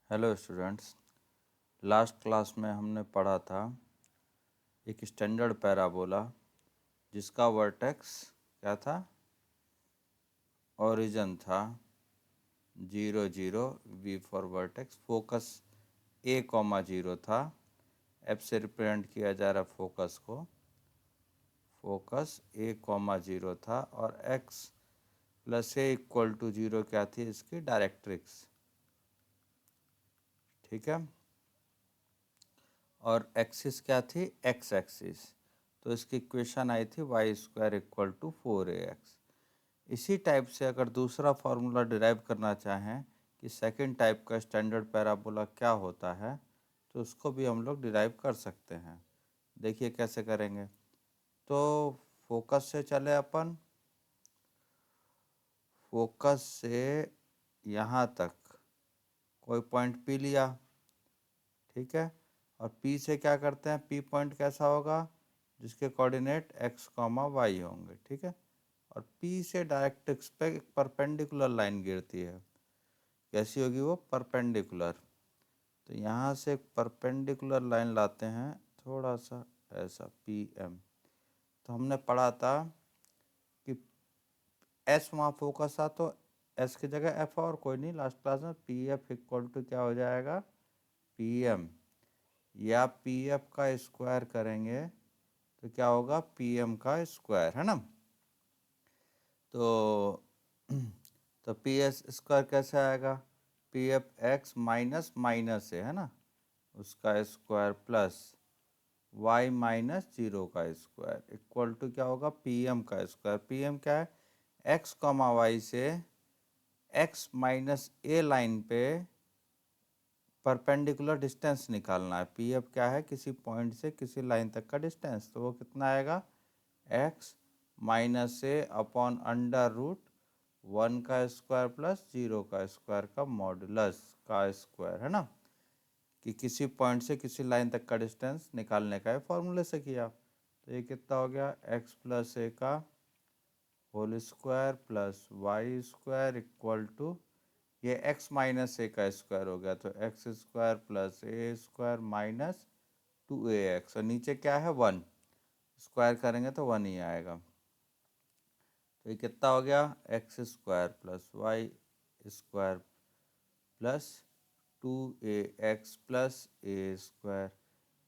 Hello students. Last class में हमने पढ़ा था एक स्टैंडर्ड पैराबोला जिसका वर्टेक्स क्या था, ओरिजिन था 0 0, V for vertex, focus a, 0 था। एफ से रिप्रेजेंट किया जा रहा फोकस को, फोकस a, 0 था और x + a = 0 क्या थी, इसकी डायरेक्ट्रिक्स। ठीक है, और एक्सिस क्या थी, एक्स एक्सिस। तो इसकी इक्वेशन आई थी y² = 4ax। इसी टाइप से अगर दूसरा फार्मूला डिराइव करना चाहें कि सेकंड टाइप का स्टैंडर्ड पैराबोला क्या होता है, तो उसको भी हम लोग डिराइव कर सकते हैं। देखिए कैसे करेंगे। तो फोकस से चले अपन, फोकस से यहाँ तक कोई पॉइंट P लिया, ठीक है। और P से क्या करते हैं, P पॉइंट कैसा होगा, जिसके कोऑर्डिनेट x, y होंगे, ठीक है। और P से डायरेक्ट्रिक्स पे एक परपेंडिकुलर लाइन गिरती है, कैसी होगी वो, परपेंडिकुलर। तो यहाँ से एक परपेंडिकुलर लाइन लाते हैं, थोड़ा सा ऐसा PM। तो हमने पढ़ा था कि S वहाँ फोकस था, तो S की जगह F और कोई नहीं, लास्ट क्लास में PF = क्या हो जाएगा, PM, या PF का स्क्वायर करेंगे तो क्या होगा, PM का स्क्वायर, है ना। तो PS² कैसे आएगा, PF x माइनस माइनस है ना, उसका स्क्वायर प्लस y - 0 का स्क्वायर इक्वल टू क्या होगा, PM का स्क्वायर। PM क्या है, x, y से x - a लाइन पे परपेंडिकुलर डिस्टेंस निकालना है। PF क्या है, किसी पॉइंट से किसी लाइन तक का डिस्टेंस। तो वो कितना आएगा, x - a/√1 का स्क्वायर प्लस 0 का स्क्वायर का मॉडुलस का स्क्वायर, है ना। कि किसी पॉइंट से किसी लाइन तक का डिस्टेंस निकालने का है, फॉर्मूले से किया। तो ये कितना हो गया, x + a का whole square plus y² equal to, ये x - a का स्क्वायर हो गया, तो x² + a² माइनस 2ax, और नीचे क्या है, 1, स्क्वायर करेंगे तो 1 ही आएगा। तो ये कितना हो गया, x² + y² plus 2ax + a²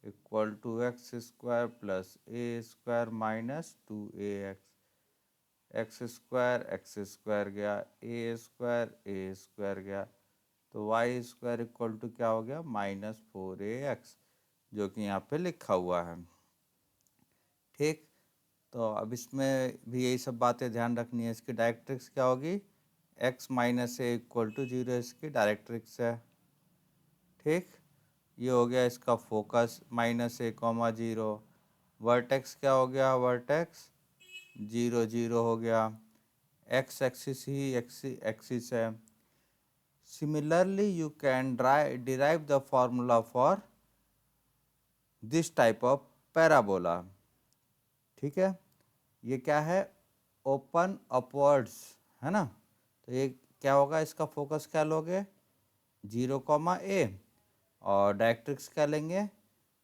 equal to x² + a² minus 2ax। x² गया, a² गया, तो y² इक्वल टू क्या हो गया, -4ax, जो कि यहाँ पे लिखा हुआ है। ठीक, तो अब इसमें भी यही सब बातें ध्यान रखनी है। इसकी डायरेक्ट्रिक्स क्या होगी, x - a = 0 इसकी डायरेक्ट्रिक्स है। ठीक, ये हो गया इसका फोकस -a, 0। वर्टेक्स क्या हो गया, वर्टेक्स 0 0 हो गया। एक्स एक्सिस ही एक्सिस है। Similarly you can derive the formula for this type of parabola. ठीक है, ये क्या है, ओपन अपवर्ड्स, है ना। तो ये क्या होगा, इसका फोकस क्या लोगे, 0, a, और डायरेक्ट्रिक्स क्या लेंगे,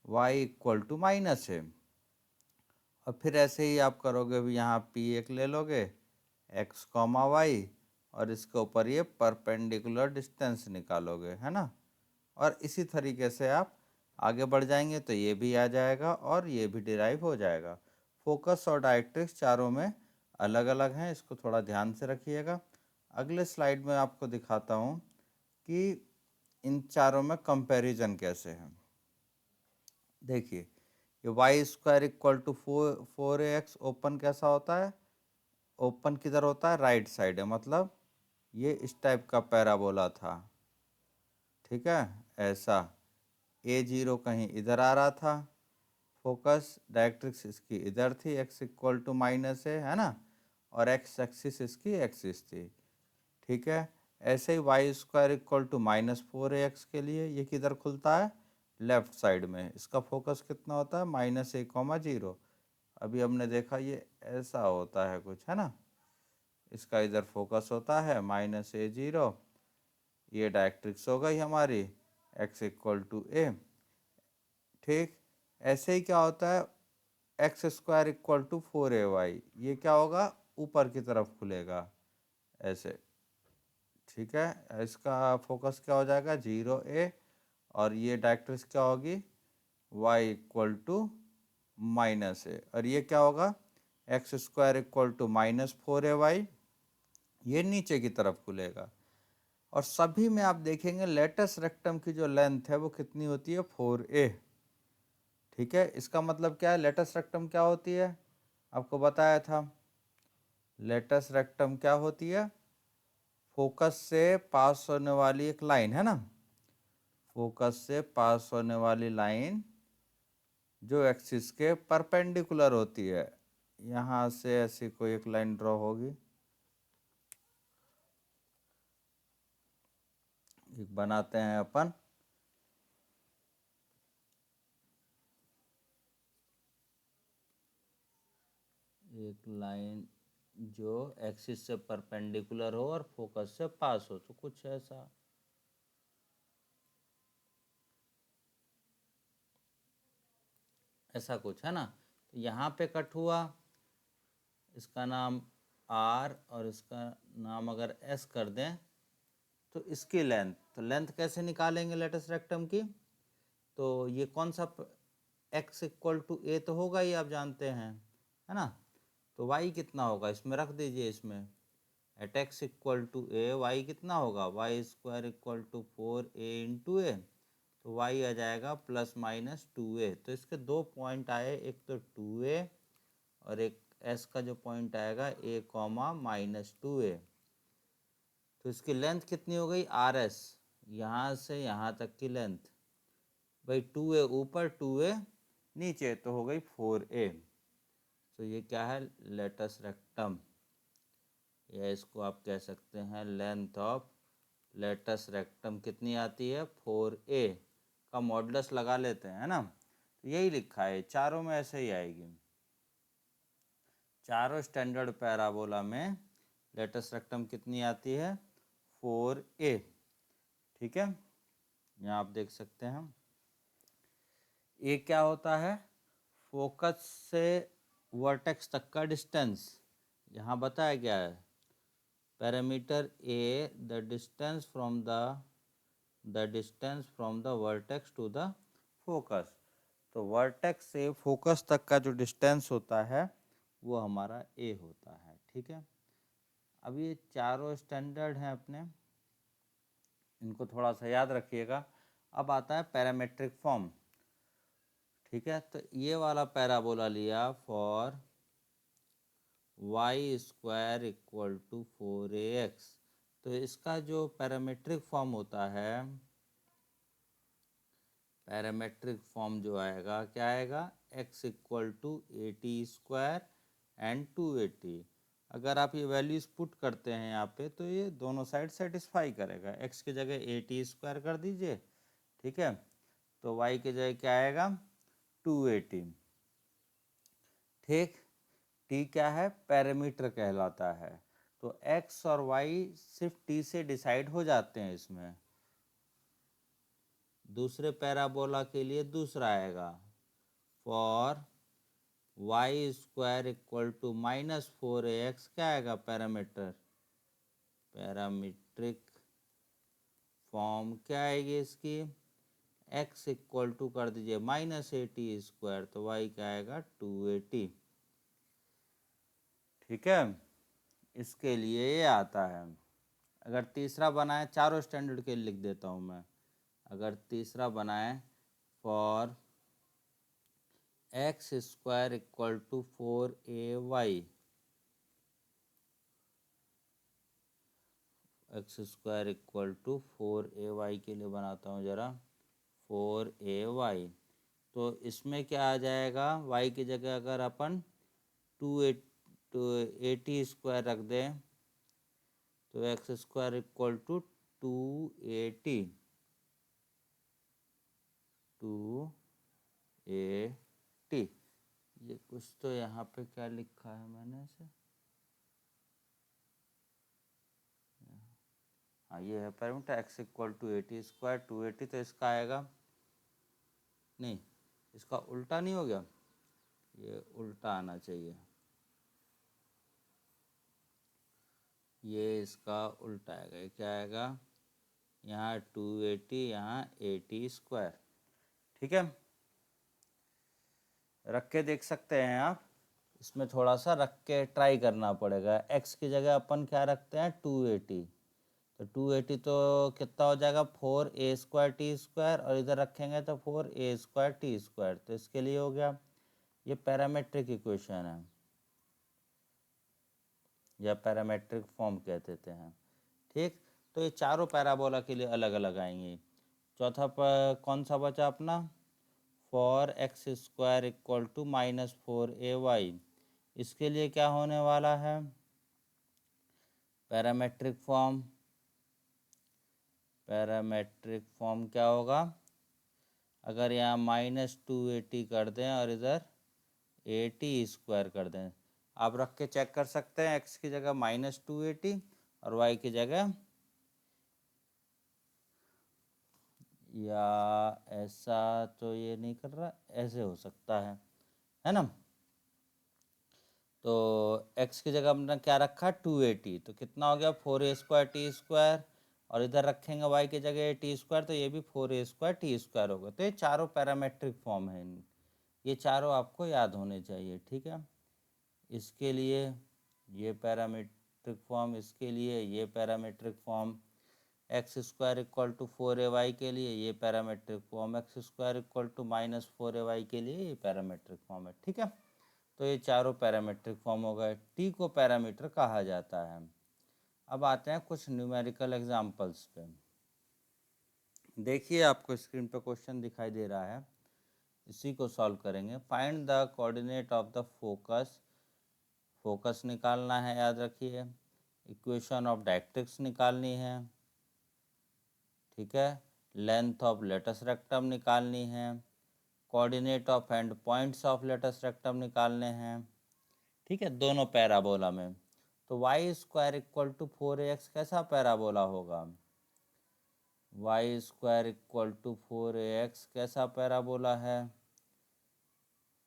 y = -a। और फिर ऐसे ही आप करोगे भी, यहाँ P1 ले लोगे, x, y, और इसके ऊपर ये परपेंडिकुलर डिस्टेंस निकालोगे, है ना। और इसी तरीके से आप आगे बढ़ जाएंगे तो ये भी आ जाएगा और ये भी डिराइव हो जाएगा। फोकस और डायरेक्ट्रिक्स चारों में अलग अलग हैं, इसको थोड़ा ध्यान से रखिएगा। अगले स्लाइड में आपको दिखाता हूँ कि इन चारों में कंपैरिजन कैसे है। देखिए, ये y² = 4ax ओपन कैसा होता है, ओपन किधर होता है, राइट साइड है, मतलब ये इस टाइप का पैराबोला था। ठीक है, ऐसा a0 कहीं इधर आ रहा था, फोकस डायरेक्ट्रिक्स इसकी इधर थी, x = -a, है ना, और x एक्सिस इसकी एक्सिस थी। ठीक है, ऐसे ही y² = -4ax के लिए ये किधर खुलता है, लेफ्ट साइड में। इसका फोकस कितना होता है, -a, 0। अभी हमने देखा ये ऐसा होता है कुछ, है ना। इसका इधर फोकस होता है -a, 0, ये डायरेक्ट्रिक्स हो गई हमारी। x इक्वल टू ए। ठीक, ऐसे ही क्या होता है x square equal to 4ay, ये क्या होगा ऊपर की तरफ खुलेगा ऐसे। ठीक है, इसका फोकस क्या हो जाएगा 0a, और ये डायरेक्ट्रिक्स क्या होगी y इक्वल टू -a, और ये क्या होगा x square equal to -4ay, ये नीचे की तरफ खुलेगा। और सभी में आप देखेंगे लेटस रेक्टम की जो लेंथ है वो कितनी होती है 4a। ठीक है, इसका मतलब क्या है, लेटस रेक्टम क्या होती है, आपको बताया था। लेटस रेक्टम क्या होती है, फोकस से पास होने वाली एक लाइन है ना, फोकस से पास होने वाली लाइन जो एक्सिस के परपेंडिकुलर होती है। यहाँ से ऐसी कोई एक लाइन ड्रॉ होगी, एक बनाते हैं अपन। एक लाइन जो एक्सिस से परपेंडिकुलर हो और फोकस से पास हो, तो कुछ ऐसा। ऐसा कुछ है ना, तो यहाँ पे कट हुआ, इसका नाम आर और इसका नाम अगर एस कर दें, तो इसकी लेंथ, तो लेंथ कैसे निकालेंगे लेटस रेक्टम की, तो ये कौन सा x इक्वल टू ए तो होगा ही, आप जानते हैं है ना, तो y कितना होगा इसमें रख दीजिए, इसमें at x equal to a y कितना होगा y square equal to 4a into a, तो y आ जाएगा ±2a। तो इसके दो पॉइंट आए, एक तो 2a और एक s का जो पॉइंट आएगा a, -2a। तो इसकी लेंथ कितनी हो गई आर एस, यहाँ से यहाँ तक की लेंथ भाई 2a ऊपर 2a नीचे, तो हो गई 4a। तो ये क्या है लेटस रेक्टम, या इसको आप कह सकते हैं लेंथ ऑफ लेटस रेक्टम कितनी आती है 4a का मॉडुलस लगा लेते हैं, है ना। तो यही लिखा है, चारों में ऐसे ही आएगी, चारों स्टैंडर्ड पैराबोला में लेटस रेक्टम कितनी आती है 4a। ठीक है, यहाँ आप देख सकते हैं ये क्या होता है, फोकस से वर्टेक्स तक का डिस्टेंस, यहाँ बताया गया है parameter A the distance from the vertex to the focus. तो वर्टेक्स से फोकस तक का जो डिस्टेंस होता है वो हमारा ए होता है। ठीक है, अब ये चारों स्टैंडर्ड हैं अपने, इनको थोड़ा सा याद रखिएगा। अब आता है पैरामेट्रिक फॉर्म। ठीक है, तो ये वाला पैराबोला लिया for y square equal to 4ax, तो इसका जो पैरामेट्रिक फॉर्म होता है, पैरामेट्रिक फॉर्म जो आएगा क्या आएगा x equal to 80 square and 280। अगर आप ये वैल्यूज पुट करते हैं यहाँ पे, तो ये दोनों साइड सेटिस्फाई करेगा। x की जगह 80 स्क्वायर कर दीजिए, ठीक है, तो y की जगह क्या आएगा 280। ठीक, t क्या है पैरामीटर कहलाता है, तो x और y सिर्फ t से डिसाइड हो जाते हैं इसमें। दूसरे पैराबोला के लिए दूसरा आएगा for y square equal to -4ax, क्या आएगा पैरामीटर, पैरामीट्रिक फॉर्म क्या आएगी इसकी, x इक्वल टू कर दीजिए -80 स्क्वायर, तो y क्या आएगा 280। ठीक है, इसके लिए ये आता है। अगर तीसरा बनाए, चारों स्टैंडर्ड के लिख देता हूँ मैं, अगर तीसरा बनाए for x square equal to 4ay, x square equal to 4ay के लिए बनाता हूँ ज़रा 4ay, तो इसमें क्या आ जाएगा y की जगह अगर अपन 280 स्क्वायर रख दें, तो एक्स स्क्वायर इक्वल टू 280 ये कुछ तो यहाँ पे क्या लिखा है, मैंने इसे हाँ ये है parameter x equal to 80 square 280, तो इसका आएगा, नहीं इसका उल्टा नहीं हो गया, ये उल्टा आना चाहिए, ये इसका उल्टा आएगा, ये क्या आएगा, यहाँ 280 यहाँ 80 स्क्वायर। ठीक है, रख के देख सकते हैं आप, इसमें थोड़ा सा रख के ट्राई करना पड़ेगा। x की जगह अपन क्या रखते हैं 280, तो 280 तो कितना हो जाएगा 4a² t², और इधर रखेंगे तो 4a² t², तो इसके लिए हो गया, ये पैरामेट्रिक इक्वेशन है या पैरामेट्रिक फॉर्म कहते थे हैं। ठीक, तो ये चारों पैराबोला के लिए अलग अलग आएंगे। चौथा कौन सा बचा अपना, for x² equal to -4ay, इसके लिए क्या होने वाला है, पैरामेट्रिक फॉर्म। पैरामेट्रिक फॉर्म क्या होगा, अगर यहाँ -280 कर दें और इधर 80² कर दें, आप रख के चेक कर सकते हैं, x की जगह -280 और y की जगह, या ऐसा तो ये नहीं कर रहा, ऐसे हो सकता है ना। तो x की जगह हमने क्या रखा 280, तो कितना हो गया 4a² t², और इधर रखेंगे y की जगह t², तो ये भी 4a² t² होगा। तो ये चारों पैरामेट्रिक फॉर्म है, ये चारों आपको याद होने चाहिए। ठीक है, इसके लिए ये पैरामेट्रिक फॉर्म, इसके लिए ये parametric form, x² equal to 4ay के लिए ये parametric form, x² equal to -4ay के लिए ये पैरामेट्रिक फॉर्म है। ठीक है, तो ये चारों पैरामेट्रिक फॉर्म हो गए, टी को पैरामीटर कहा जाता है। अब आते हैं कुछ न्यूमेरिकल एग्जांपल्स पे। देखिए आपको स्क्रीन पे क्वेश्चन दिखाई दे रहा है, इसी को सॉल्व करेंगे। Find the coordinate of the focus, focus निकालना है, याद रखिए। इक्वेशन ऑफ डायरेक्ट्रिक्स निकालनी है, ठीक है। लेंथ ऑफ लेटस रेक्टम निकालनी है, coordinate of end points of latus rectum निकालने हैं, ठीक है, दोनों पैराबोला में। तो y² इक्वल टू 4ax कैसा पैराबोला होगा, y² इक्वल टू 4ax कैसा पैराबोला है।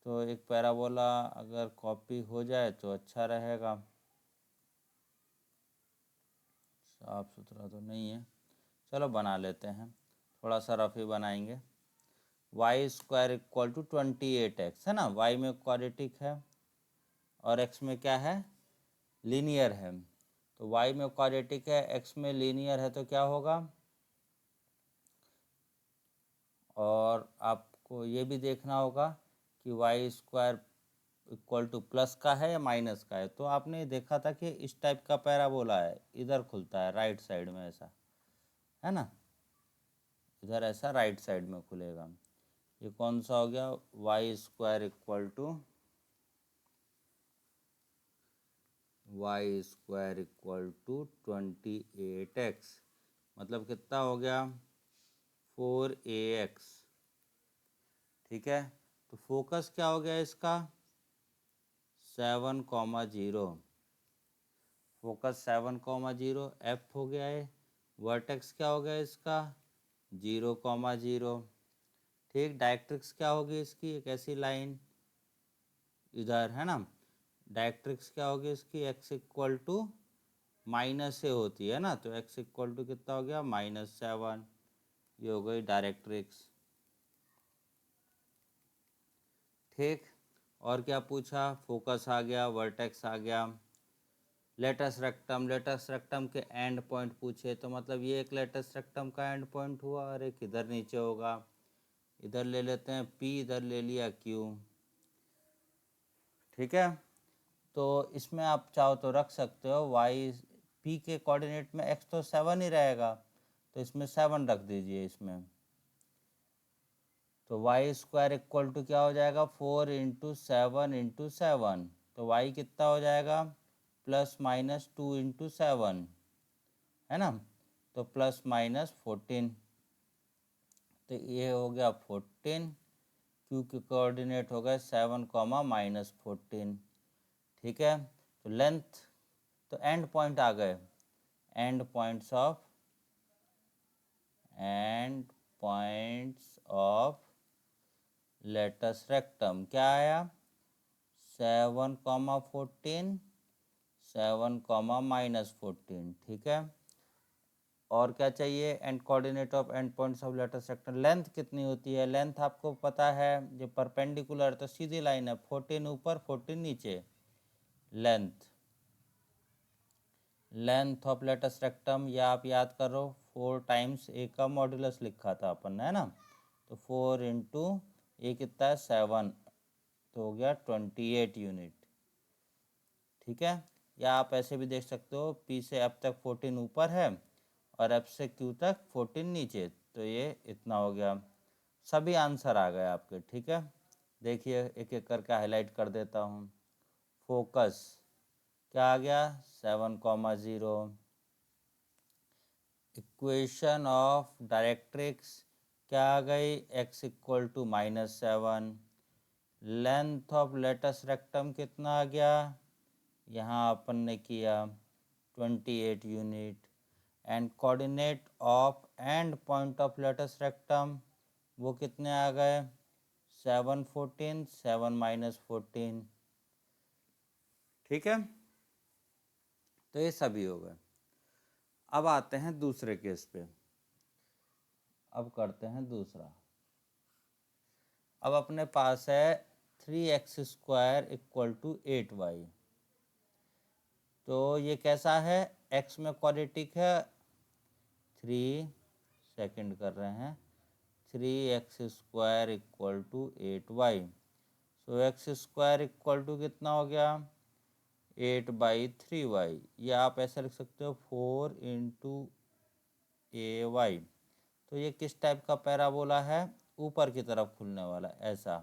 तो एक पैराबोला अगर कॉपी हो जाए तो अच्छा रहेगा, साफ सुथरा तो नहीं है, चलो बना लेते हैं, थोड़ा सा रफ ही बनाएंगे। y² इक्वल टू 28x है ना, y में क्वाड्रेटिक है और x में क्या है लीनियर है। तो y में क्वाड्रेटिक है, x में लीनियर है, तो क्या होगा, और आपको ये भी देखना होगा कि y² इक्वल टू प्लस का है या माइनस का है। तो आपने देखा था कि इस टाइप का पैराबोला है, इधर खुलता है राइट साइड में, ऐसा है ना, इधर ऐसा राइट साइड में खुलेगा। ये कौन सा हो गया, y² equal to y² equal to 28x, मतलब कितना हो गया 4ax। ठीक है, तो फोकस क्या हो गया इसका 7,0, फोकस 7,0, एफ हो गया है। वर्टेक्स क्या हो गया इसका 0,0। ठीक, डायरेक्ट्रिक्स क्या होगी इसकी, एक ऐसी लाइन इधर है ना, डायरेक्ट्रिक्स क्या होगी इसकी, x इक्वल टू माइनस से होती है ना, तो x इक्वल टू कितना हो गया -7, ये हो गई डायरेक्ट्रिक्स। ठीक, और क्या पूछा, फोकस आ गया, वर्टेक्स आ गया, लेटस रेक्टम, लेटस रेक्टम के एंड पॉइंट पूछे, तो मतलब ये एक लेटस रेक्टम का एंड पॉइंट हुआ और एक इधर नीचे होगा, इधर ले लेते हैं P, इधर ले लिया Q। ठीक है, तो इसमें आप चाहो तो रख सकते हो y, P के कोऑर्डिनेट में x तो 7 ही रहेगा, तो इसमें 7 रख दीजिए इसमें। तो y² इक्वल टू क्या हो जाएगा 4 × 7 × 7, तो y कितना हो जाएगा ±2 × 7 है ना, तो ±14, तो ये हो गया 14, Q के कोऑर्डिनेट हो गए 7, -14। ठीक है, तो लेंथ, तो एंड पॉइंट आ गए, end points of end points of latus rectum क्या आया 7,14 7,-14 ठीक है। और क्या चाहिए end coordinate of end points of latus rectum length कितनी होती है लेंथ आपको पता है जो परपेंडिकुलर तो सीधी लाइन है 14 ऊपर 14 नीचे लेंथ ऑफ लेटस रेक्टम या आप याद करो 4 टाइम्स ए का मॉड्यूलस लिखा था अपन ने है ना तो 4 इंटू ए कितना है 7 तो हो गया 28 यूनिट ठीक है। या आप ऐसे भी देख सकते हो पी से एफ तक 14 ऊपर है और एफ से क्यू तक 14 नीचे तो ये इतना हो गया। सभी आंसर आ गए आपके ठीक है। देखिए एक एक करके हाईलाइट कर देता हूँ। फोकस क्या आ गया 7,0। इक्वेशन ऑफ डायरेक्ट्रिक्स क्या आ गई x equal to -7। Length of latus rectum कितना आ गया यहाँ अपन ने किया 28 unit and coordinate of end point of latus rectum वो कितने आ गए 7 14 7 -14 ठीक है। तो ये सभी हो गए। अब आते हैं दूसरे केस पे। अब करते हैं दूसरा। अब अपने पास है 3x² इक्वल टू 8y। तो ये कैसा है x में क्वाड्रेटिक है 3 सेकंड कर रहे हैं 3x² equal to 8y। So x² equal to कितना हो गया 8/3y। ये आप ऐसा लिख सकते हो 4 इंटू ay। तो ये किस टाइप का पैराबोला है ऊपर की तरफ खुलने वाला ऐसा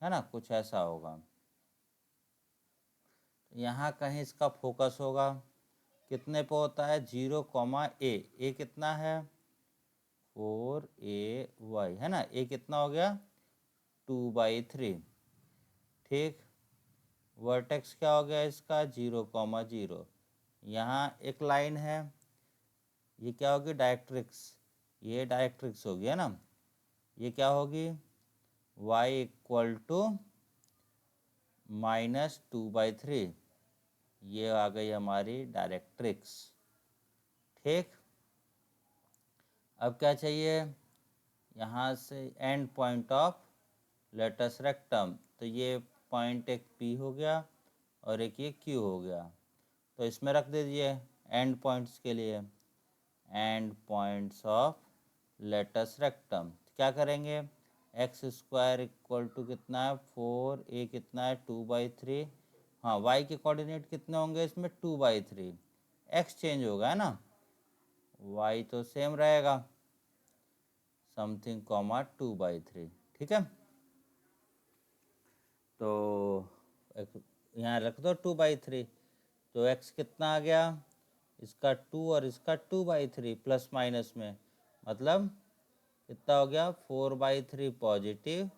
है ना कुछ ऐसा होगा। यहाँ कहीं इसका फोकस होगा कितने पे होता है 0,a कितना है 4ay है ना a कितना हो गया 2/3 ठीक। वर्टेक्स क्या हो गया इसका 0,0। यहाँ एक लाइन है ये क्या होगी डायरेक्ट्रिक्स ये डायरेक्ट्रिक्स होगी है ना ये क्या होगी y इक्वल टू -2/3 ये आ गई हमारी डायरेक्ट्रिक्स ठीक। अब क्या चाहिए यहाँ से end point of latus rectum तो ये पॉइंट एक P हो गया और एक ये Q हो गया तो इसमें रख दीजिए एंड पॉइंट्स के लिए end points of latus rectum क्या करेंगे x² इक्वल टू कितना है 4a कितना है 2/3 हाँ y के कोऑर्डिनेट कितने होंगे इसमें 2/3 x चेंज होगा है ना y तो सेम रहेगा समथिंग कॉमा 2/3 ठीक है। तो यहाँ रख दो 2/3 तो x कितना आ गया इसका 2 और इसका 2/3 प्लस माइनस में मतलब कितना हो गया 4/3 पॉजिटिव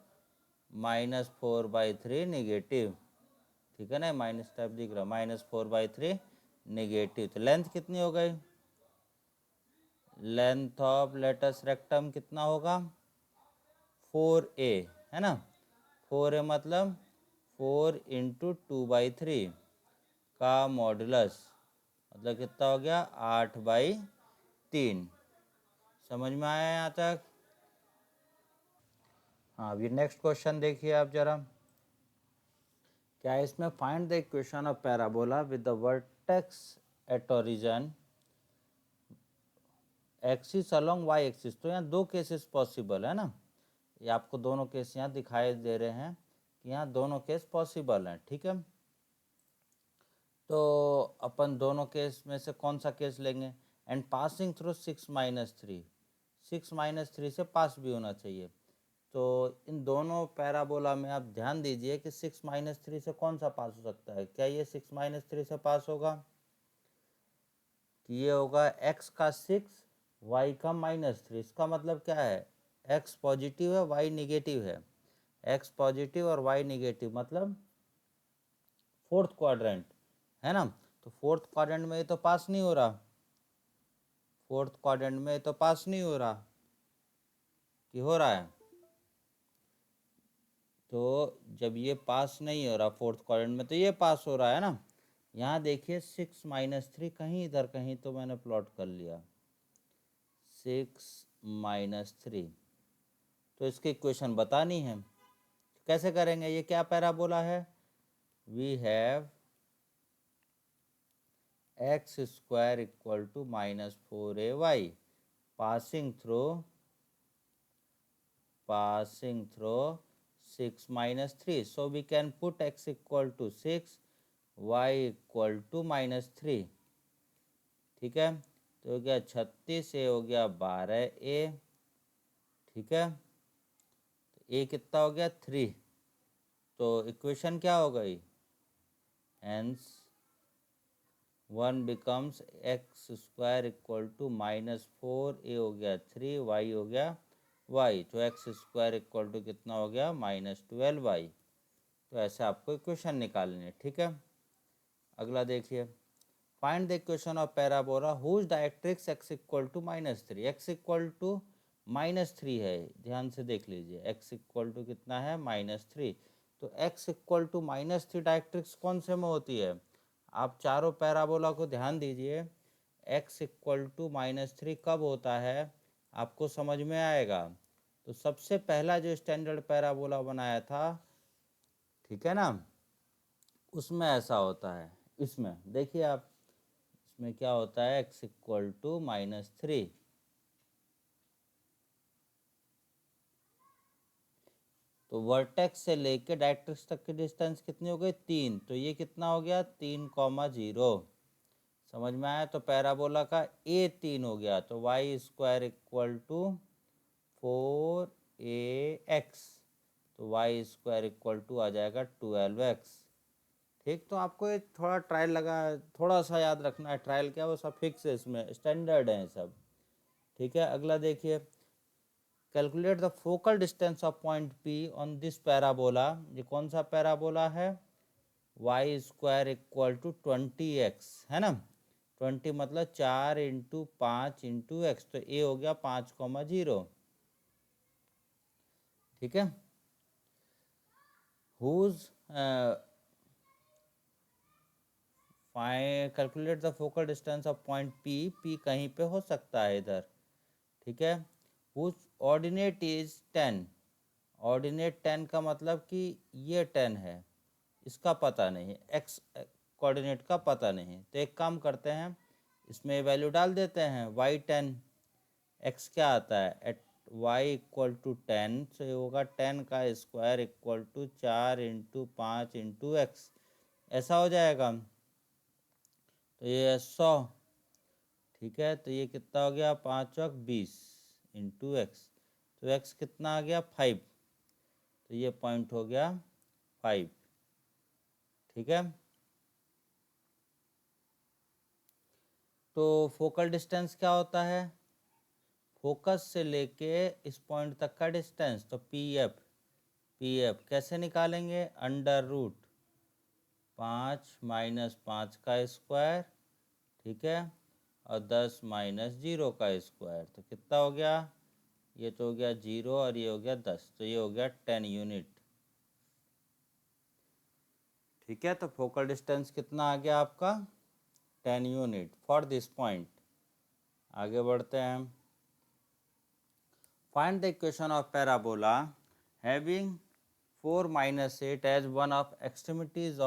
-4/3 निगेटिव ठीक है ना माइनस टाइप दिख रहा -4/3 निगेटिव। तो लेंथ कितनी हो गई लेंथ ऑफ लेटस रेक्टम कितना होगा 4a है ना 4a मतलब 4 इंटू 2/3 का मॉडुलस मतलब कितना हो गया 8/3 समझ में आया यहाँ तक। हाँ अभी नेक्स्ट क्वेश्चन देखिए आप जरा क्या है इसमें find the equation of parabola with the vertex at origin axis along y axis. तो यहाँ दो केसेस पॉसिबल है ना ये आपको दोनों केस यहाँ दिखाई दे रहे हैं कि यहाँ दोनों केस पॉसिबल हैं ठीक है। तो अपन दोनों केस में से कौन सा केस लेंगे एंड पासिंग थ्रू 6 -3 6 -3 से पास भी होना चाहिए। तो इन दोनों पैराबोला में आप ध्यान दीजिए कि 6 -3 से कौन सा पास हो सकता है क्या ये 6 -3 से पास होगा कि ये होगा x का 6 y का -3 इसका मतलब क्या है x पॉजिटिव है y निगेटिव है x पॉजिटिव और y निगेटिव मतलब फोर्थ क्वाड्रेंट है ना। तो फोर्थ क्वाड्रेंट में ये तो पास नहीं हो रहा फोर्थ क्वाड्रेंट में तो पास नहीं हो रहा कि हो रहा है। तो जब ये पास नहीं हो रहा फोर्थ क्वाड्रेंट में, तो ये पास हो रहा है ना। यहाँ देखिए 6 माइनस 3 कहीं इधर कहीं तो मैंने प्लॉट कर लिया 6 माइनस 3। तो इसकी इक्वेशन बतानी है, कैसे करेंगे? ये क्या पैराबोला है? We have x square equal to -4ay passing through 6 minus 3. So we can put x equal to 6, y equal to -3। ठीक है, तो हो गया 36, ए हो गया 12a। ठीक है, तो ए कितना हो गया 3। तो इक्वेशन क्या हो गई? Hence 1 becomes x square equal to -4, A हो गया 3, वाई हो गया y। तो एक्स स्क्वायर इक्वल टू कितना हो गया? -12y। तो ऐसे आपको इक्वेशन निकालनी है। ठीक है, अगला देखिए, find the equation of parabola whose directrix x equal to -3। x equal to -3 है, ध्यान से देख लीजिए, x इक्वल टू कितना है? -3। तो x इक्वल टू -3 डायरेक्ट्रिक्स कौन से में होती है? आप चारों पैराबोला को ध्यान दीजिए, x इक्वल टू -3 कब होता है आपको समझ में आएगा। तो सबसे पहला जो स्टैंडर्ड पैराबोला बनाया था, ठीक है ना, उसमें ऐसा होता है। इसमें देखिए आप, इसमें क्या होता है? x equal to -3। तो वर्टेक्स से लेके डायरेक्ट्रिक्स तक की डिस्टेंस कितनी हो गई? 3। तो ये कितना हो गया? 3,0। समझ में आया? तो पैराबोला का ए 3 हो गया, तो y square equal to 4ax। तो वाई स्क्वायर इक्वल टू आ जाएगा 12x। ठीक, तो आपको ये थोड़ा ट्रायल लगा, थोड़ा सा याद रखना है। ट्रायल क्या, वो सब फिक्स है, इसमें स्टैंडर्ड है सब। ठीक है, अगला देखिए, calculate the focal distance of point P on this parabola. ये कौन सा पैराबोला है? Y square equal to 20x, है ना। 20 मतलब 4 इंटू 5 इंटू एक्स। तो ए हो गया 5,0। ठीक है, whose calculate the focal distance of point P. P कहीं पे हो सकता है इधर। ठीक है, हुज ऑर्डिनेट इज 10। ऑर्डिनेट 10 का मतलब कि ये 10 है, इसका पता नहीं है, एक्स कोऑर्डिनेट का पता नहीं। तो एक काम करते हैं, इसमें वैल्यू डाल देते हैं, वाई 10, एक्स क्या आता है? एट वाई इक्वल टू 10, तो ये होगा 10 का square equal to 4 into 5 into x, ऐसा हो जाएगा। तो ये 100। ठीक है, तो ये कितना हो गया? 5 और 20 इंटू एक्स। तो एक्स कितना आ गया? 5। तो ये पॉइंट हो गया 5। ठीक है, तो फोकल डिस्टेंस क्या होता है? फोकस से लेके इस पॉइंट तक का डिस्टेंस। तो पी एफ कैसे निकालेंगे? अंडर रूट 5 माइनस 5 का स्क्वायर, ठीक है, और 10 माइनस 0 का स्क्वायर। तो कितना हो गया? ये तो हो गया 0 और ये हो गया 10, तो ये हो गया 10 यूनिट। ठीक है, तो फोकल डिस्टेंस कितना आ गया आपका? 10 यूनिट फॉर दिस पॉइंट। आगे बढ़ते हैं, find the equation of parabola having 4 minus 8 as one of extremities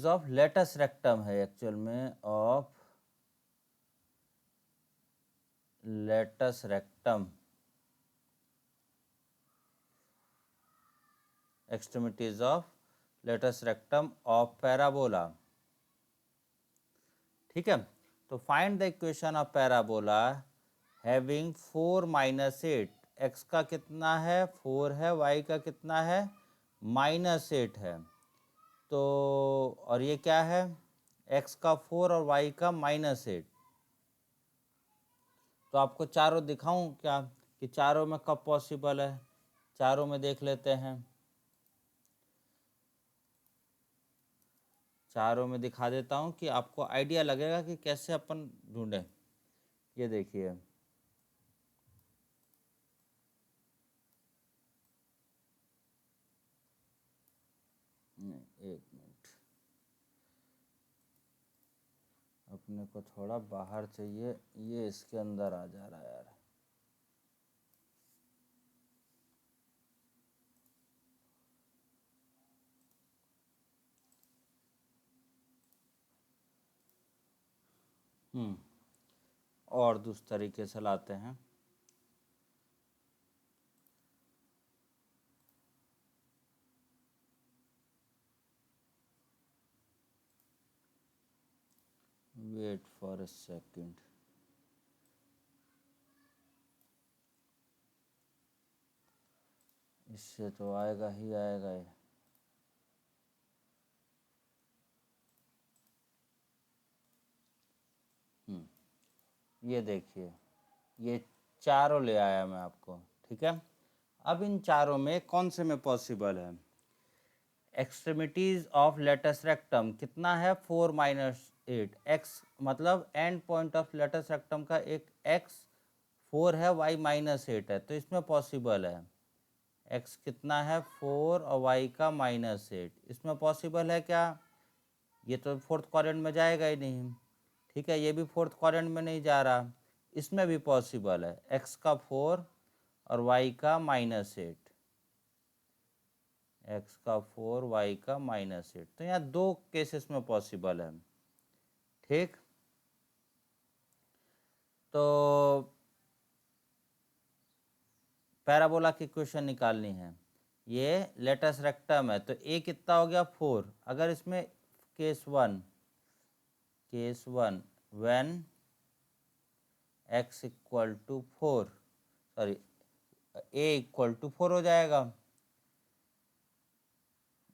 of latus rectum है एक्चुअल में, of latus rectum, extremities of latus rectum of parabola। ठीक है, तो find the equation of parabola having 4 minus 8। X का कितना है? 4 है, Y का कितना है? -8 है। तो और ये क्या है? एक्स का 4 और वाई का -8। तो आपको चारों दिखाऊं क्या कि चारों में कब पॉसिबल है? चारों में देख लेते हैं, चारों में दिखा देता हूं कि आपको आइडिया लगेगा कि कैसे अपन ढूंढें। ये देखिए, एक मिनट, अपने को थोड़ा बाहर चाहिए, ये इसके अंदर आ जा रहा है यार। और दूसरे तरीके से लाते हैं। Wait for a second. इससे तो आएगा ही आएगा ये। ये देखिए, ये चारों ले आया मैं आपको, ठीक है। अब इन चारों में कौन से में पॉसिबल है? एक्सट्रीमिटीज ऑफ लेटस रेक्टम कितना है? 4-8। एक्स मतलब end point of latus rectum का एक एक्स 4 है, वाई -8 है, तो इसमें पॉसिबल है। एक्स कितना है? 4 और वाई का -8, इसमें पॉसिबल है क्या? ये तो फोर्थ क्वाड्रेंट में जाएगा ही नहीं, ठीक है। ये भी फोर्थ क्वाड्रेंट में नहीं जा रहा। इसमें भी पॉसिबल है, एक्स का 4 और वाई का -8, एक्स का 4 वाई का -8, तो यहाँ दो केसेस में पॉसिबल है, ठीक। तो पैराबोला की इक्वेशन निकालनी है। ये लेटस रेक्टम है, तो ए कितना हो गया? 4। अगर इसमें case one when x equal to 4, sorry a equal to 4 हो जाएगा,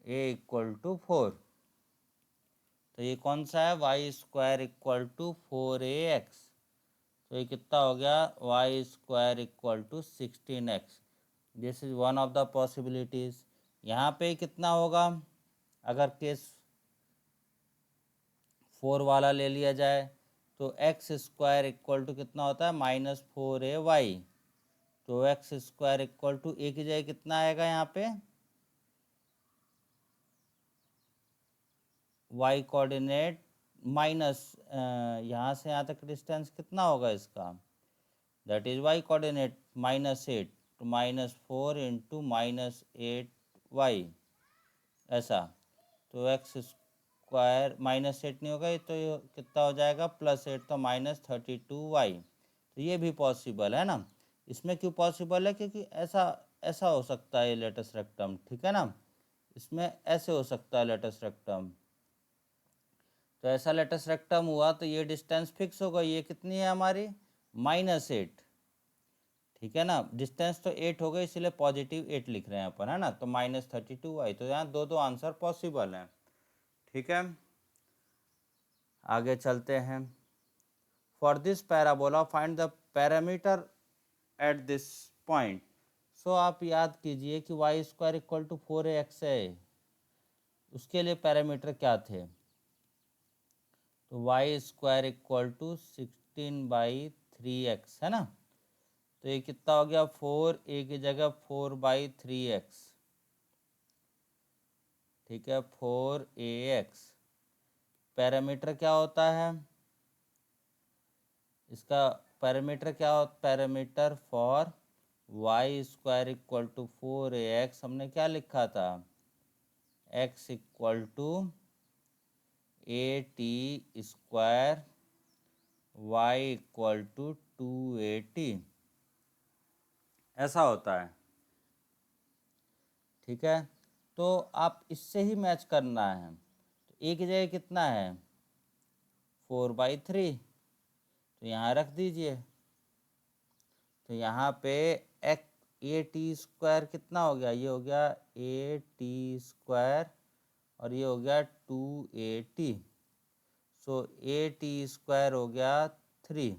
a इक्वल टू 4। तो ये कौन सा है? y² equal to 4ax। तो ये कितना हो गया? y² equal to 16x। This is one of the possibilities. यहाँ पे कितना होगा? अगर केस 4 वाला ले लिया जाए तो x² इक्वल टू कितना होता है? -4ay। तो x² इक्वल टू a की जगह कितना आएगा यहाँ पे? y कोऑर्डिनेट माइनस, यहाँ से यहाँ तक डिस्टेंस कितना होगा इसका? दैट इज y कोऑर्डिनेट -8, तो -4 इंटू -8y, ऐसा। तो x² -8 नहीं होगा, ये तो ये कितना हो जाएगा? +8, तो -32y। तो ये भी पॉसिबल है ना। इसमें क्यों पॉसिबल है? क्योंकि ऐसा ऐसा हो सकता है लेटस रेक्टम, ठीक है ना। इसमें ऐसे हो सकता है लेटस रेक्टम। तो ऐसा लेटस रेक्टम हुआ तो ये डिस्टेंस फिक्स हो गई। ये कितनी है हमारी? -8, ठीक है ना। डिस्टेंस तो 8 हो गई, इसलिए +8 लिख रहे हैं अपन, है ना। तो -32y। तो यहाँ दो आंसर पॉसिबल हैं, ठीक है। आगे चलते हैं। For this parabola find the parameter at this point. So आप याद कीजिए कि y² इक्वल टू 4ax है, उसके लिए पैरामीटर क्या थे? तो y² इक्वल टू 16/3x, है ना। तो ये कितना हो गया? 4a की जगह 4/3x, ठीक है, 4ax। पैरामीटर क्या होता है इसका? पैरामीटर क्या होता? Parameter for y² equal to 4ax हमने क्या लिखा था? x equal to at² y equal to 2at, ऐसा होता है, ठीक है। तो आप इससे ही मैच करना है। तो a की जगह कितना है? 4/3, तो यहाँ रख दीजिए। तो यहाँ पे at² कितना हो गया? ये हो गया at² और ये हो गया 2at। सो at² हो गया 3,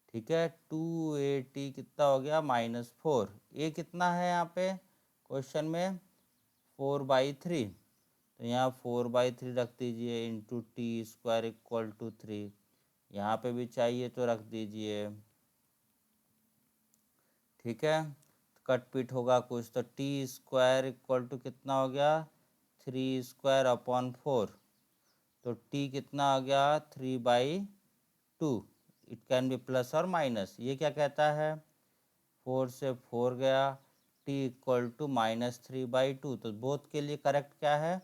ठीक है। 2at कितना हो गया? -4। a कितना है यहाँ पे क्वेश्चन में? 4/3, तो यहाँ 4/3 रख दीजिए, इंटू t² इक्वल टू 3। यहाँ पे भी चाहिए तो रख दीजिए, ठीक है। कट पीट होगा कुछ, तो t² इक्वल टू कितना हो गया? 3² अपॉन 4, तो t कितना आ गया 3/2। इट कैन बी प्लस और माइनस। ये क्या कहता है, 4 से 4 गया, t इक्वल टू -3/2, तो बोथ के लिए करेक्ट क्या है,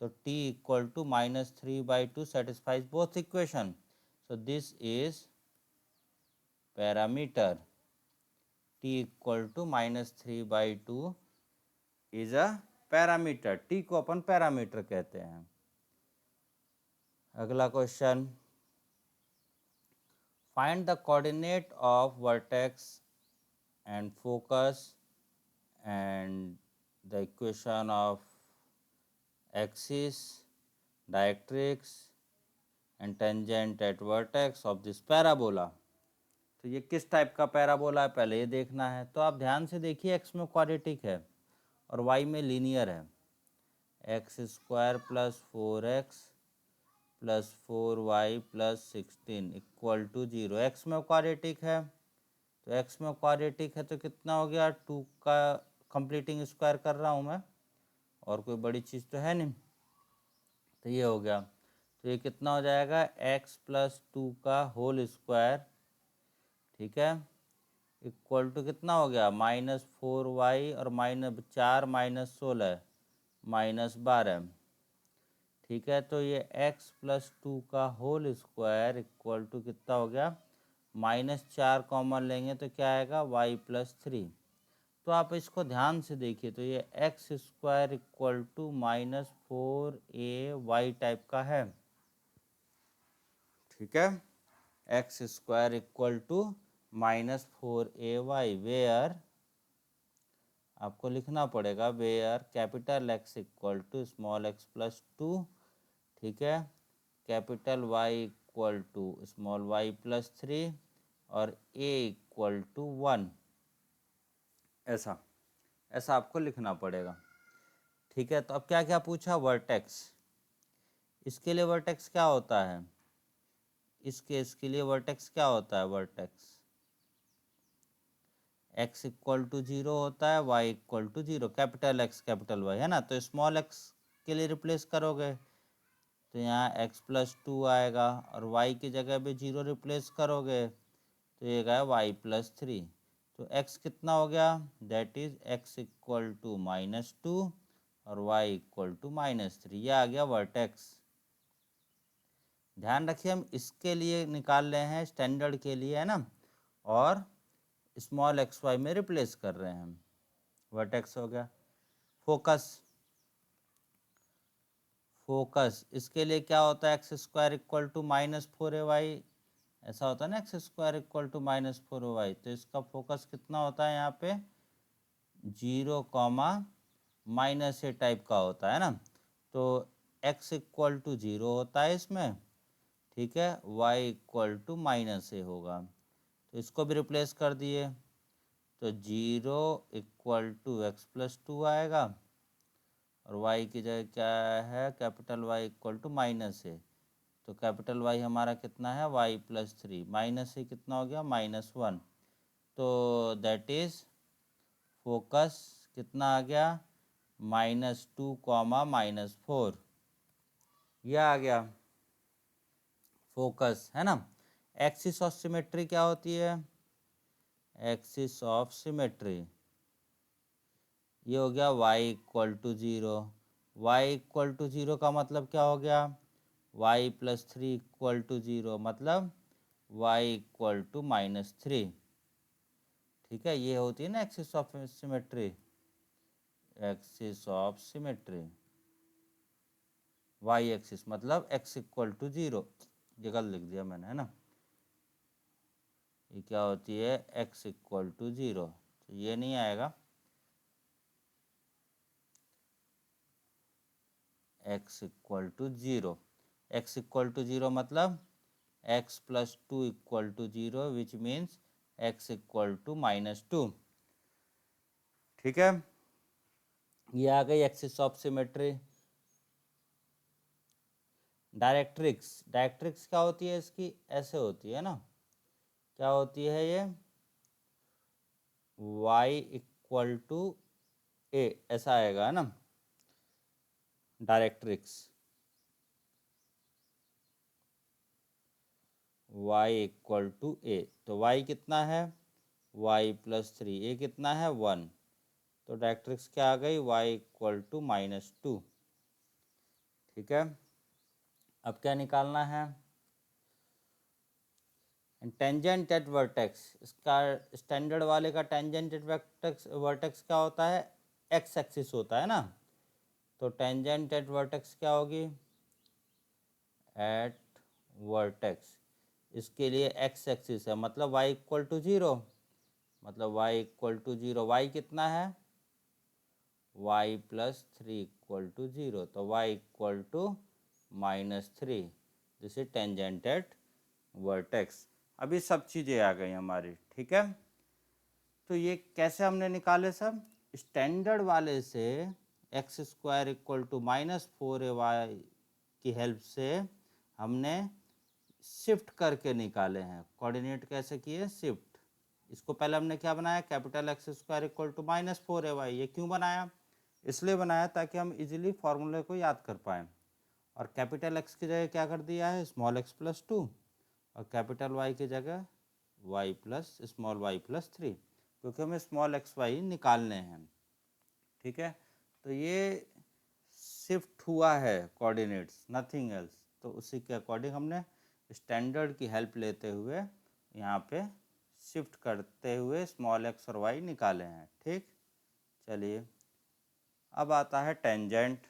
तो t equal to -3/2 satisfies both equation. So this is parameter. t equal to -3/2 is a parameter. t को अपन पैरामीटर कहते हैं। अगला question, find the coordinate of vertex and focus and the equation of axis, directrix and tangent at vertex of this parabola. तो ये किस type का parabola है पहले ये देखना है। तो आप ध्यान से देखिए, x में क्वाड्रेटिक है और y में लीनियर है। x² + 4x + 4y + 16 = 0। x में क्वाड्रेटिक है, तो x में क्वाड्रेटिक है तो कितना हो गया, 2 का कंप्लीटिंग स्क्वायर कर रहा हूँ मैं, और कोई बड़ी चीज़ तो है नहीं, तो ये हो गया। तो ये कितना हो जाएगा, x + 2 का होल स्क्वायर, ठीक है, इक्वल टू कितना हो गया, -4y और -4 - 16 -12, ठीक है। तो ये x + 2 का होल स्क्वायर इक्वल टू कितना हो गया, -4 कॉमन लेंगे तो क्या आएगा, y + 3। तो आप इसको ध्यान से देखिए, तो ये x² equal to -4ay type का है, ठीक है। x² equal to -4ay, where आपको लिखना पड़ेगा, where capital X equal to small x + 2, ठीक है, capital Y equal to small y + 3 और a इक्वल टू 1। ऐसा ऐसा आपको लिखना पड़ेगा, ठीक है। तो अब क्या क्या पूछा, वर्टेक्स, इसके लिए वर्टेक्स क्या होता है, इस केस के लिए वर्टेक्स क्या होता है, वर्टेक्स x इक्वल टू 0 होता है, y equal to 0, capital X capital Y, है ना। तो स्मॉल x के लिए रिप्लेस करोगे तो यहाँ x + 2 आएगा, और y की जगह पे 0 रिप्लेस करोगे तो ये गया y + 3। तो x कितना हो गया, that is x equal to -2 और y इक्वल टू -3, ये आ गया वर्टेक्स। ध्यान रखिए, हम इसके लिए निकाल रहे हैं स्टैंडर्ड के लिए, है ना, और स्मॉल xy में रिप्लेस कर रहे हैं, वर्टेक्स हो गया। फोकस, फोकस इसके लिए क्या होता है, x² इक्वल टू -4ay, ऐसा होता है ना, x² इक्वल टू -4y, तो इसका फोकस कितना होता है यहाँ पे, 0, -a टाइप का होता है ना। तो x इक्वल टू 0 होता है इसमें, ठीक है, y इक्वल टू -a होगा, तो इसको भी रिप्लेस कर दिए, तो 0 इक्वल टू x + 2 आएगा, और y की जगह क्या है, capital Y equal to -a, तो कैपिटल Y हमारा कितना है, y + 3, -a कितना हो गया, -1, तो दैट इज फोकस कितना आ गया, -2, -4, यह आ गया फोकस, है ना। एक्सिस ऑफ सिमेट्री क्या होती है, एक्सिस ऑफ सिमेट्री, ये हो गया y equal to 0, y equal to 0 का मतलब क्या हो गया, y + 3 इक्वल टू 0, मतलब y इक्वल टू -3, ठीक है। ये होती है ना axis of symmetry, axis of symmetry, y axis मतलब x इक्वल टू 0, ये गलत लिख दिया मैंने, है ना। ये क्या होती है, x इक्वल टू 0, तो ये नहीं आएगा, x equal to 0, x equal to 0 मतलब x + 2 equal to 0, which means x equal to -2, ठीक है। ये आ गई axis of symmetry. Directrix, directrix क्या होती है इसकी, ऐसे होती है ना, क्या होती है ये, y इक्वल टू a, ऐसा आएगा, है ना। डायरेक्ट्रिक्स y इक्वल टू ए, तो y कितना है y+3, ए कितना है 1, तो डायरेक्ट्रिक्स क्या आ गई y इक्वल टू -2। ठीक है, अब क्या निकालना है, टेंजेंट एट वर्टेक्स, इसका स्टैंडर्ड वाले का टेंजेंट एट वर्टेक्स क्या होता है, एक्स एक्सिस होता है ना, तो टेंजेंट एट वर्टेक्स क्या होगी, एट वर्टेक्स, इसके लिए एक्स एक्सिस है मतलब y इक्वल टू 0, मतलब y इक्वल टू 0, y कितना है y+3 इक्वल टू 0, तो y equal to -3, this is tangent at vertex. अभी सब चीज़ें आ गई हमारी। ठीक है, तो ये कैसे हमने निकाले सब, स्टैंडर्ड वाले से x² इक्वल टू -4ay की हेल्प से हमने शिफ्ट करके निकाले हैं। कोऑर्डिनेट कैसे किए, शिफ्ट, इसको पहले हमने क्या बनाया, capital x² equal to -4ay, ये क्यों बनाया, इसलिए बनाया ताकि हम इजीली फॉर्मूले को याद कर पाएँ, और कैपिटल x की जगह क्या कर दिया है स्मॉल x+2, और कैपिटल Y की जगह स्मॉल y+3, क्योंकि हमें स्मॉल xy निकालने हैं। ठीक है, तो ये शिफ्ट हुआ है कोऑर्डिनेट्स, नथिंग एल्स, तो उसी के अकॉर्डिंग हमने स्टैंडर्ड की हेल्प लेते हुए यहाँ पे शिफ्ट करते हुए स्मॉल x और y निकाले हैं। ठीक, चलिए अब आता है टेंजेंट।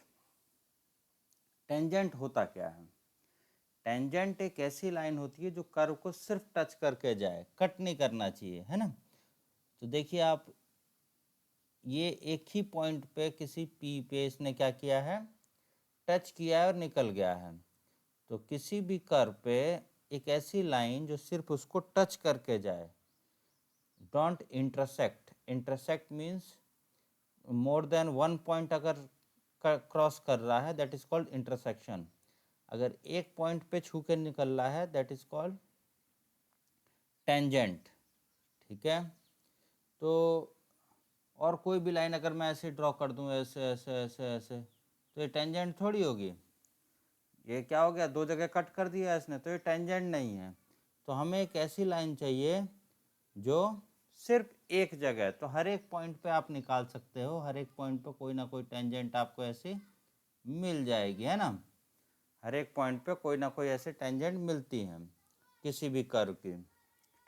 टेंजेंट होता क्या है, टेंजेंट एक ऐसी लाइन होती है जो कर्व को सिर्फ टच करके जाए, कट नहीं करना चाहिए, है ना। तो देखिए आप, ये एक ही पॉइंट पे किसी पी पे इसने क्या किया है, टच किया है और निकल गया है। तो किसी भी कर्व पे एक ऐसी लाइन जो सिर्फ उसको टच करके जाए, don't intersect, intersect means more than one point अगर क्रॉस कर रहा है, दैट इज कॉल्ड इंटरसेक्शन। अगर एक पॉइंट पे छू के निकल रहा है, दैट इज कॉल्ड टेंजेंट। ठीक है, तो और कोई भी लाइन अगर मैं ऐसे ड्रॉ कर दूं, ऐसे ऐसे ऐसे ऐसे, तो ये टेंजेंट थोड़ी होगी, ये क्या हो गया, दो जगह कट कर दिया इसने, तो ये टेंजेंट नहीं है। तो हमें एक ऐसी लाइन चाहिए जो सिर्फ एक जगह, तो हर एक पॉइंट पे आप निकाल सकते हो, हर एक पॉइंट पे कोई ना कोई टेंजेंट आपको ऐसी मिल जाएगी, है ना, हर एक पॉइंट पे कोई ना कोई ऐसे टेंजेंट मिलती हैं किसी भी कर्व की।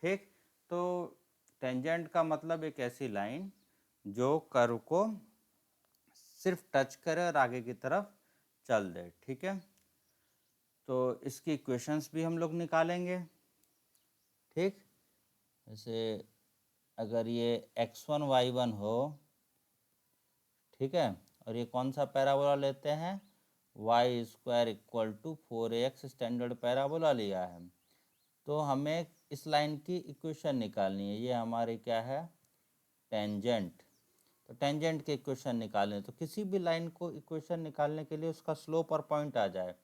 ठीक, तो टेंजेंट का मतलब एक ऐसी लाइन जो कर्व को सिर्फ टच करे और आगे की तरफ चल दे। ठीक है, तो इसकी इक्वेशंस भी हम लोग निकालेंगे। ठीक, जैसे अगर ये x1 y1 हो, ठीक है, और ये कौन सा पैराबोला लेते हैं, y² equal to 4ax standard parabola लिया है, तो हमें इस लाइन की इक्वेशन निकालनी है, ये हमारी क्या है टेंजेंट। तो टेंजेंट के इक्वेशन निकालने, तो किसी भी लाइन को इक्वेशन निकालने के लिए उसका स्लोप और पॉइंट आ जाए,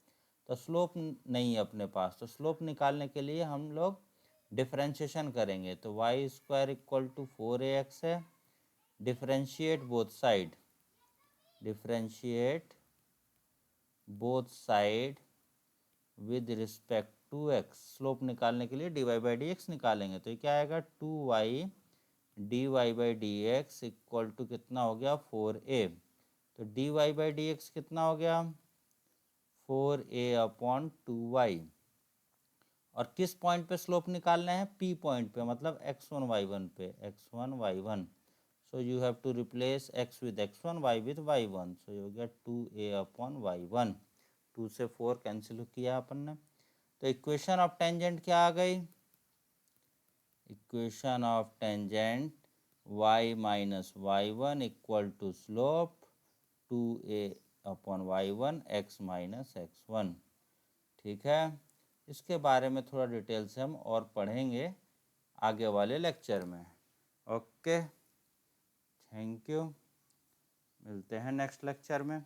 तो स्लोप नहीं है अपने पास, तो स्लोप निकालने के लिए हम लोग डिफरेंशिएशन करेंगे, तो y² इक्वल टू 4ax है, differentiate both side, differentiate both side with respect to x, slope निकालने के लिए dy/dx निकालेंगे, तो ये क्या आएगा 2y dy/dx इक्वल टू कितना हो गया 4a, तो dy/dx कितना हो गया 4a/2y, और किस पॉइंट पे स्लोप निकालना है, p पॉइंट पे, मतलब x1 y1 पे, x1 y1, so you have to replace x with x1 y with y1, so ये हो गया 2a/y1, 2 से 4 कैंसिल किया अपन ने, तो इक्वेशन ऑफ टेंजेंट क्या आ गई, equation of tangent y minus y1 equal to slope 2a/y1 x minus x1। ठीक है, इसके बारे में थोड़ा डिटेल से हम और पढ़ेंगे आगे वाले लेक्चर में। ओके, थैंक यू, मिलते हैं नेक्स्ट लेक्चर में।